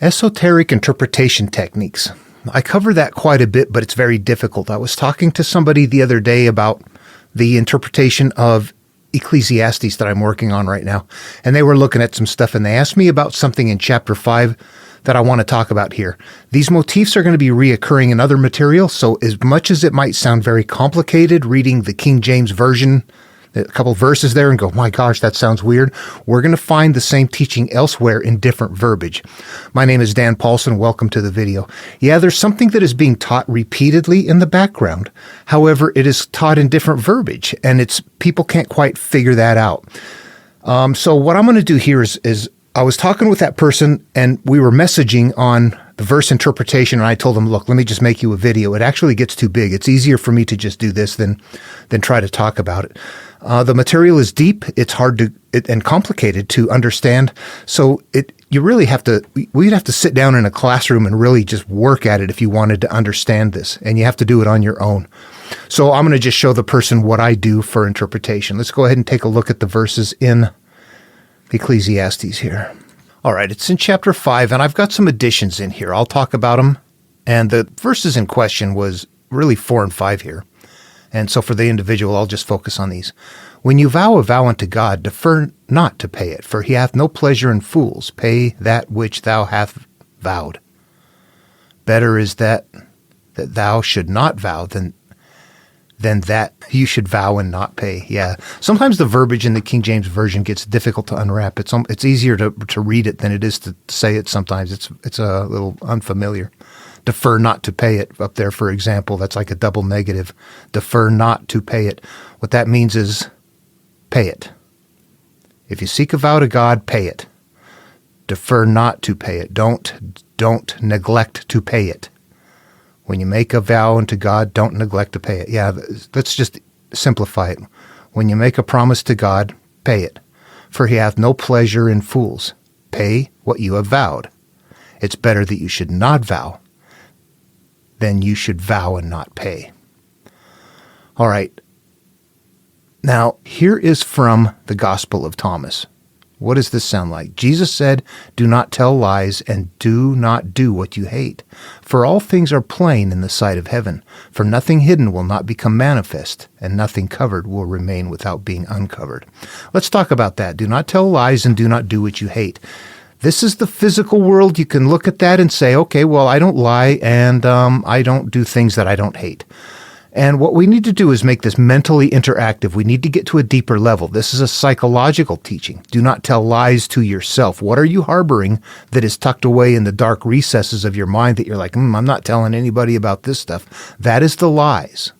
Esoteric interpretation techniques. I cover that quite a bit, but it's very difficult. I was talking to somebody the other day about the interpretation of Ecclesiastes that I'm working on right now, and they were looking at some stuff, and they asked me about something in chapter 5 that I want to talk about here. These motifs are going to be reoccurring in other material, so as much as it might sound very complicated reading the King James Version, a couple verses there and go, my gosh, that sounds weird. We're going to find the same teaching elsewhere in different verbiage. My name is Dan Paulson. Welcome to the video. Yeah, there's something that is being taught repeatedly in the background. However, it is taught in different verbiage, and people can't quite figure that out. So what I'm going to do here is I was talking with that person, and we were messaging on the verse interpretation, and I told them, look, let me just make you a video. It actually gets too big. It's easier for me to just do this than try to talk about it. The material is deep. It's hard and complicated to understand. So you really have to, we'd have to sit down in a classroom and really just work at it if you wanted to understand this, and you have to do it on your own. So I'm going to just show the person what I do for interpretation. Let's go ahead and take a look at the verses in Ecclesiastes here. All right, it's in chapter 5, and I've got some additions in here. I'll talk about them. And the verses in question was really 4 and 5 here. And so for the individual, I'll just focus on these. When you vow a vow unto God, defer not to pay it, for he hath no pleasure in fools. Pay that which thou hast vowed. Better is that thou should not vow than that you should vow and not pay. Yeah. Sometimes the verbiage in the King James Version gets difficult to unwrap. It's easier to read it than it is to say it sometimes. It's a little unfamiliar. Defer not to pay it up there, for example. That's like a double negative. Defer not to pay it. What that means is pay it. If you seek a vow to God, pay it. Defer not to pay it. Don't neglect to pay it. When you make a vow unto God, don't neglect to pay it. Yeah, let's just simplify it. When you make a promise to God, pay it. For he hath no pleasure in fools. Pay what you have vowed. It's better that you should not vow than you should vow and not pay. All right. Now, here is from the Gospel of Thomas. What does this sound like? Jesus said, do not tell lies and do not do what you hate. For all things are plain in the sight of heaven. For nothing hidden will not become manifest, and nothing covered will remain without being uncovered. Let's talk about that. Do not tell lies and do not do what you hate. This is the physical world. You can look at that and say, okay, well, I don't lie and I don't do things that I don't hate. And what we need to do is make this mentally interactive. We need to get to a deeper level. This is a psychological teaching. Do not tell lies to yourself. What are you harboring that is tucked away in the dark recesses of your mind that you're like, I'm not telling anybody about this stuff? That is the lies.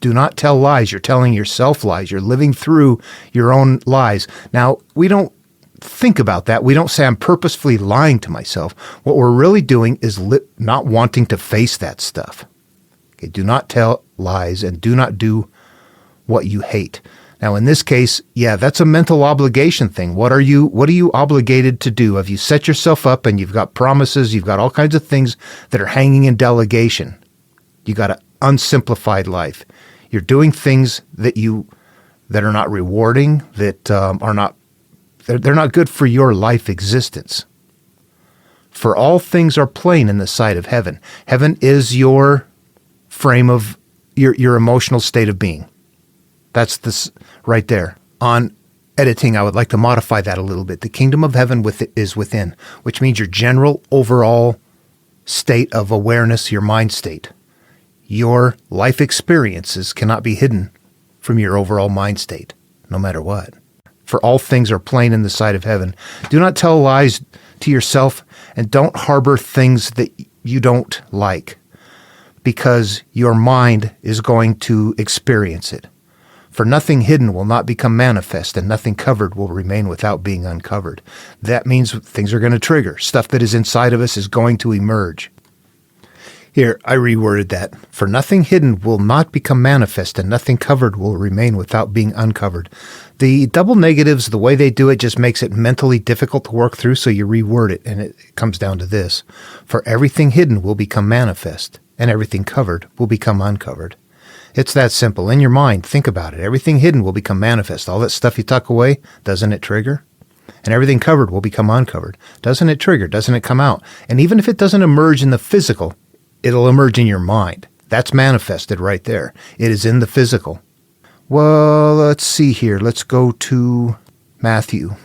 Do not tell lies. You're telling yourself lies. You're living through your own lies. Now, we don't think about that. We don't say I'm purposefully lying to myself. What we're really doing is not wanting to face that stuff. Okay, do not tell lies and do not do what you hate. Now, in this case, yeah, that's a mental obligation thing. What are you obligated to do? Have you set yourself up and you've got promises, you've got all kinds of things that are hanging in delegation. You got an unsimplified life. You're doing things that are not rewarding, that they're not good for your life existence. For all things are plain in the sight of heaven. Heaven is your frame of your emotional state of being. That's this right there. On editing, I would like to modify that a little bit. The kingdom of heaven is within, which means your general overall state of awareness, your mind state. Your life experiences cannot be hidden from your overall mind state, no matter what. For all things are plain in the sight of heaven. Do not tell lies to yourself, and don't harbor things that you don't like, because your mind is going to experience it. For nothing hidden will not become manifest, and nothing covered will remain without being uncovered. That means things are going to trigger. Stuff that is inside of us is going to emerge. Here, I reworded that. For nothing hidden will not become manifest, and nothing covered will remain without being uncovered. The double negatives, the way they do it, just makes it mentally difficult to work through, so you reword it, and it comes down to this. For everything hidden will become manifest, and everything covered will become uncovered. It's that simple. In your mind, think about it. Everything hidden will become manifest. All that stuff you tuck away, doesn't it trigger? and everything covered will become uncovered. Doesn't it trigger? Doesn't it come out? And even if it doesn't emerge in the physical, it'll emerge in your mind. That's manifested right there. It is in the physical. Well, let's see here. Let's go to Matthew.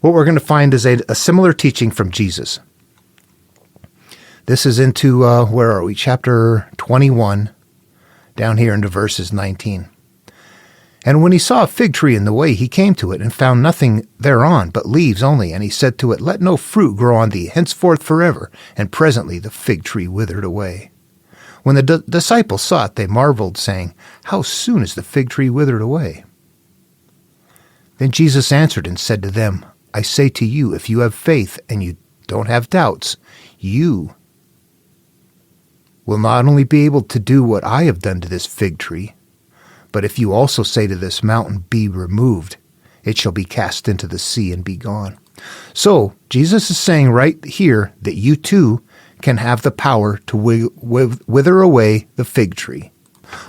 What we're going to find is a similar teaching from Jesus. This is into, where are we? Chapter 21, down here into verses 19. And when he saw a fig tree in the way, he came to it and found nothing thereon but leaves only. And he said to it, Let no fruit grow on thee henceforth forever. And presently the fig tree withered away. When the disciples saw it, they marveled, saying, How soon is the fig tree withered away? Then Jesus answered and said to them, I say to you, if you have faith and you don't have doubts, you will not only be able to do what I have done to this fig tree, but if you also say to this mountain, Be removed, it shall be cast into the sea and be gone. So Jesus is saying right here that you too can have the power to wither away the fig tree.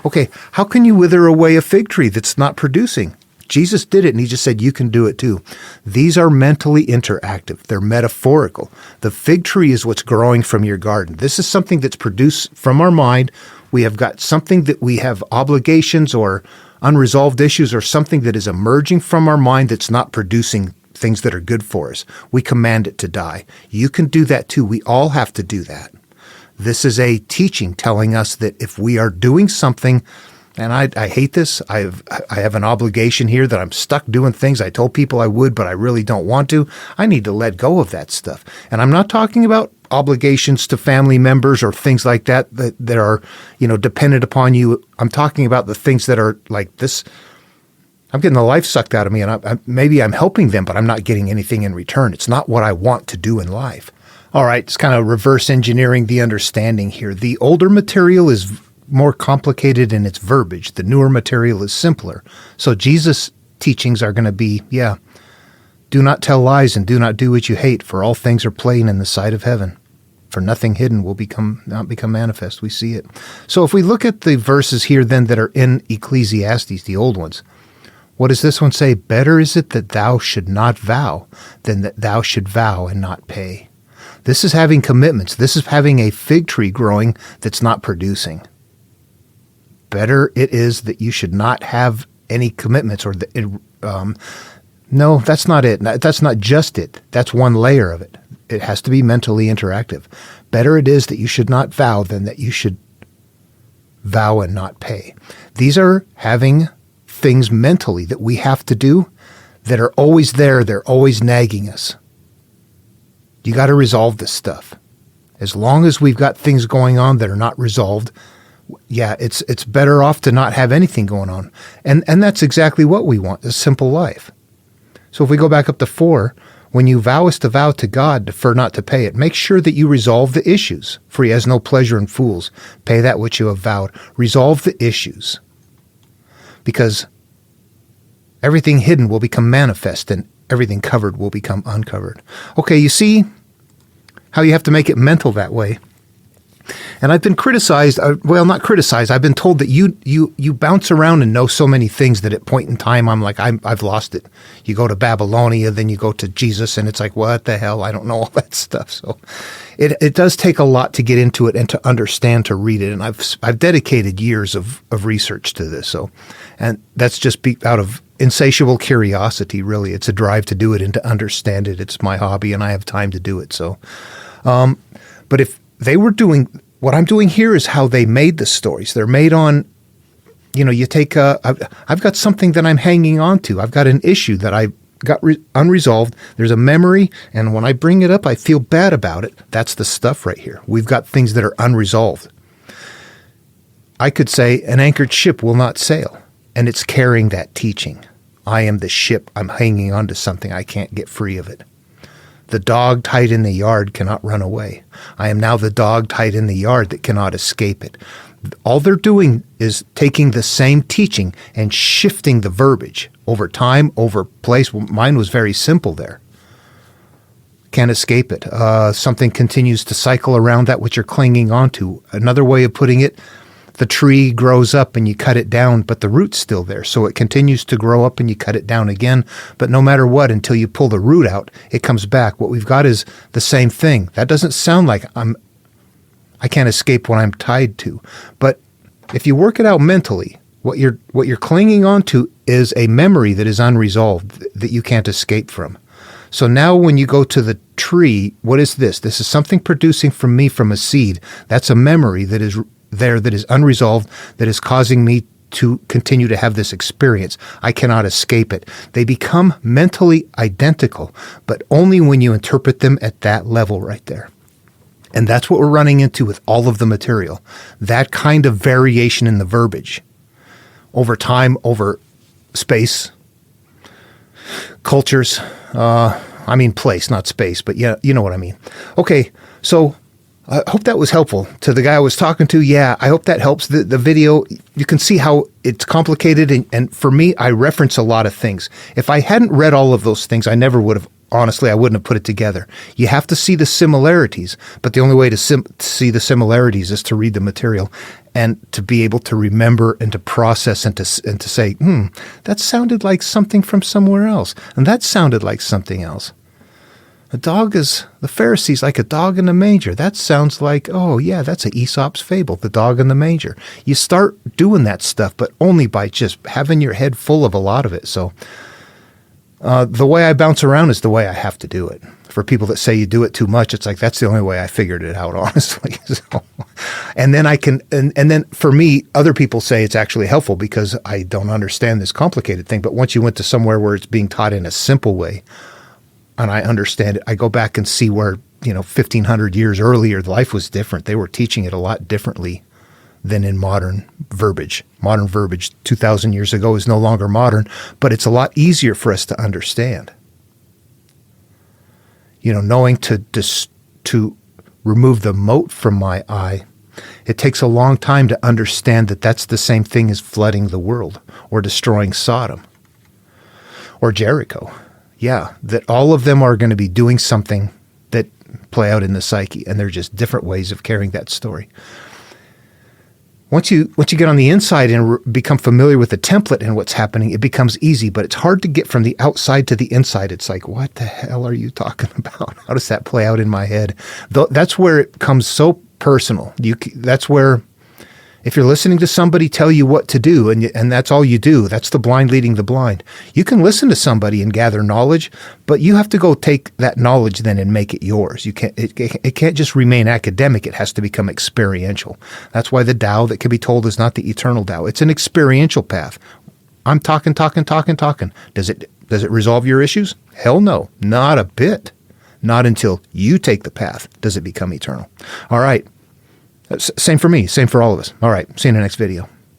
Okay, how can you wither away a fig tree that's not producing? Jesus did it, and he just said you can do it too. These are mentally interactive. They're metaphorical. The fig tree is what's growing from your garden. This is something that's produced from our mind. We have got something that we have obligations or unresolved issues or something that is emerging from our mind that's not producing things that are good for us. We command it to die. You can do that too. We all have to do that. This is a teaching telling us that if we are doing something, and I hate this, I have an obligation here that I'm stuck doing things I told people I would, but I really don't want to. I need to let go of that stuff. And I'm not talking about obligations to family members or things like that are, dependent upon you. I'm talking about the things that are like this. I'm getting the life sucked out of me, and maybe I'm helping them, but I'm not getting anything in return. It's not what I want to do in life. All right, it's kind of reverse engineering the understanding here. The older material is more complicated in its verbiage. The newer material is simpler. So Jesus' teachings are going to be, do not tell lies and do not do what you hate, for all things are plain in the sight of heaven. For nothing hidden will not become manifest. We see it. So if we look at the verses here then that are in Ecclesiastes, the old ones, what does this one say? Better is it that thou should not vow than that thou should vow and not pay. This is having commitments. This is having a fig tree growing that's not producing. Better it is that you should not have any commitments no, that's not it. That's not just it. That's one layer of it. It has to be mentally interactive. Better it is that you should not vow than that you should vow and not pay. These are having things mentally that we have to do that are always there. They're always nagging us. You got to resolve this stuff. As long as we've got things going on that are not resolved, it's better off to not have anything going on. And that's exactly what we want, a simple life. So if we go back up to 4, when you vowest a vow to God, defer not to pay it. Make sure that you resolve the issues, for he has no pleasure in fools. Pay that which you have vowed. Resolve the issues. Because everything hidden will become manifest and everything covered will become uncovered. Okay, you see how you have to make it mental that way. And I've been criticized, not criticized, I've been told that you bounce around and know so many things that at point in time I'm like, I've lost it. You go to Babylonia, then you go to Jesus, and it's like, what the hell? I don't know all that stuff. So it does take a lot to get into it and to understand, to read it. And I've dedicated years of research to this. So, and that's just out of insatiable curiosity, really. It's a drive to do it and to understand it. It's my hobby, and I have time to do it. So, but if they were doing what I'm doing here is how they made the stories. They're made on, you take I've got something that I'm hanging on to. I've got an issue that I got unresolved. There's a memory, and when I bring it up, I feel bad about it. That's the stuff right here. We've got things that are unresolved. I could say an anchored ship will not sail, and it's carrying that teaching. I am the ship. I'm hanging on to something. I can't get free of it. The dog tied in the yard cannot run away. I am now the dog tied in the yard that cannot escape it. All they're doing is taking the same teaching and shifting the verbiage over time, over place. Well, mine was very simple there. Can't escape it. Something continues to cycle around that which you're clinging onto. Another way of putting it, the tree grows up and you cut it down, but the root's still there. So it continues to grow up and you cut it down again. But no matter what, until you pull the root out, it comes back. What we've got is the same thing. That doesn't sound like I can't escape what I'm tied to. But if you work it out mentally, what you're clinging on to is a memory that is unresolved, that you can't escape from. So now when you go to the tree, what is this? This is something producing from me from a seed. That's a memory that is there, that is unresolved, that is causing me to continue to have this experience. I cannot escape it. They become mentally identical, but only when you interpret them at that level right there. And that's what we're running into with all of the material. That kind of variation in the verbiage over time, over space, cultures, place, not space, but yeah, you know what I mean. Okay, so I hope that was helpful to the guy I was talking to. Yeah, I hope that helps. The video, you can see how it's complicated, and for me, I reference a lot of things. If I hadn't read all of those things, I never would have, honestly, I wouldn't have put it together. You have to see the similarities, but the only way to see the similarities is to read the material and to be able to remember and to process and to say, that sounded like something from somewhere else, and that sounded like something else. The Pharisee's like a dog in the manger. That sounds like, oh yeah, that's an Aesop's fable, the dog in the manger. You start doing that stuff, but only by just having your head full of a lot of it. So the way I bounce around is the way I have to do it. For people that say you do it too much, it's like, that's the only way I figured it out, honestly. So, and then and then for me, other people say it's actually helpful because I don't understand this complicated thing. But once you went to somewhere where it's being taught in a simple way, and I understand it, I go back and see where, 1,500 years earlier, life was different. They were teaching it a lot differently than in modern verbiage. Modern verbiage 2,000 years ago is no longer modern, but it's a lot easier for us to understand. Knowing to remove the mote from my eye, it takes a long time to understand that that's the same thing as flooding the world or destroying Sodom or Jericho. Yeah, that all of them are going to be doing something that play out in the psyche, and they're just different ways of carrying that story. Once you get on the inside and become familiar with the template and what's happening, it becomes easy, but it's hard to get from the outside to the inside. It's like, what the hell are you talking about? How does that play out in my head? That's where it becomes so personal. That's where, if you're listening to somebody tell you what to do, and that's all you do, that's the blind leading the blind. You can listen to somebody and gather knowledge, but you have to go take that knowledge then and make it yours. It can't just remain academic. It has to become experiential. That's why the Tao that can be told is not the eternal Tao. It's an experiential path. I'm talking. Does it resolve your issues? Hell no, not a bit. Not until you take the path does it become eternal. All right. Same for me. Same for all of us. All right. See you in the next video.